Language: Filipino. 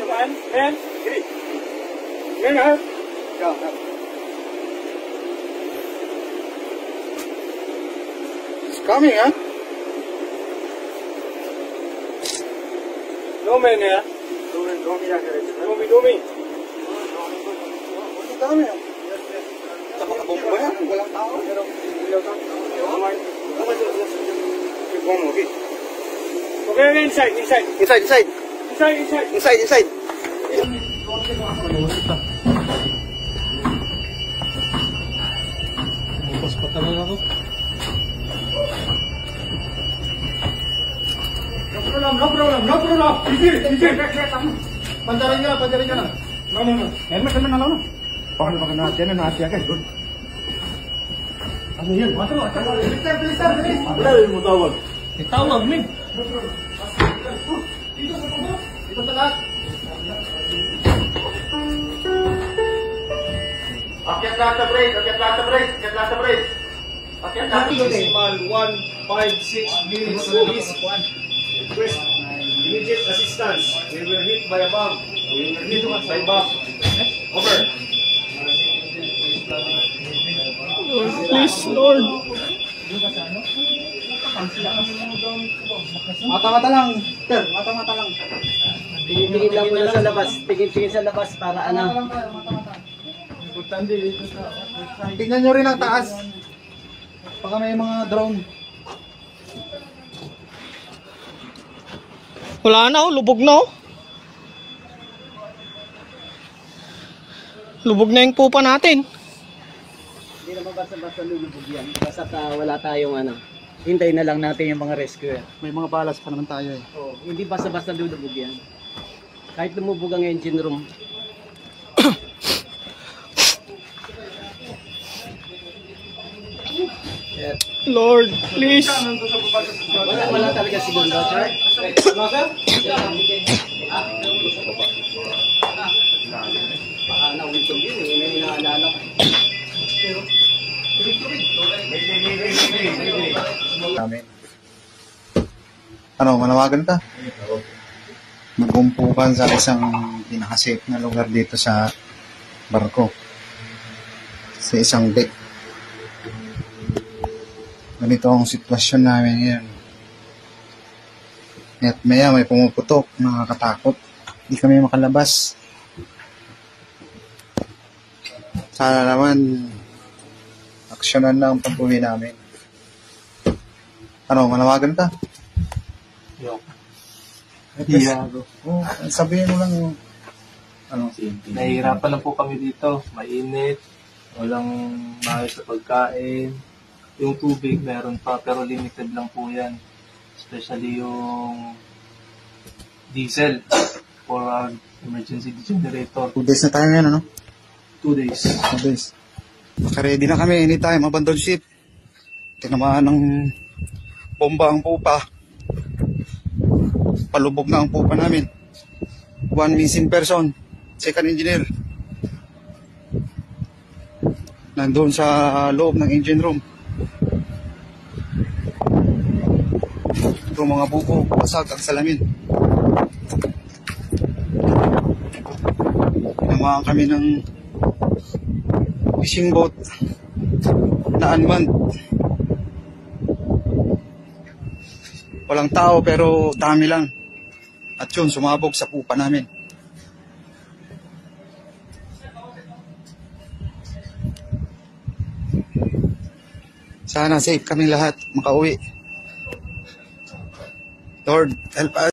Man, gini. Ngayon ha? It's coming, huh? No man ya. Dumi. Ang dami, ah. Nakakabomba ba yan? Walang tao. Okay, inside. Inside. Bukas pa talaga ako. No problem. Easy. Pandarin ka na. No. Helmet na lang. Paano ba ka natin na natin agad? Good. Ano yun? Bilis. Wala yung mutawag. Itawag, min. Dito sa lahat. Akyat lahat sa break. Decimal 156 minutes. Request immediate assistance. We were hit by a bomb. Over. Please, Lord. Mata-mata lang. Sir, mata-mata lang. Tingin lang muna sa labas. Tingin sa labas para ano. Importante dito sa Tingnan nyo rin ang taas. Baka may mga drone. Wala na, lubog na. Lubog na yung pupa natin. Hindi naman basta-basta lulubog yan. Basta wala tayong ano. Hintayin na lang natin yung mga rescuer. May mga balas pa naman tayo eh. Oh, hindi basta-basta lulubog yan. Kahit lumubog ang engine room. Yeah. Lord, please. Wala talaga siguro, sir. Baka na-wintog yun eh. May inaalala ko. Ano, manawagan ka? Magumpukan sa isang pinaka-safe na lugar dito sa barko. Sa isang deck. Ganito ang sitwasyon namin ngayon. At maya may pumuputok, nakakatakot. Hindi kami makalabas. Sana naman aksyonan na ang pag-uwi namin. Ano, manawagan ka? Oh, sabihin mo lang yung ano. Nahihirapan na po kami dito. Mainit. Walang maayos sa pagkain. Yung tubig meron pa pero limited lang po yan. Especially yung diesel for our emergency generator. 2 days na tayo ngayon, ano? 2 days. 2 days. Naka-ready na kami anytime, abandon ship. Tinamaan ng bomba ang pupa. Palubog na ang pupa namin. 1 missing person. Second engineer. Nandun sa loob ng engine room. Ito mga buko, basag ang salamin. Tinamaan kami ng fishing boat na unmanned. Walang tao pero dami lang. At yun, sumabog sa pupa namin. Sana safe kami lahat makauwi. Lord, help us.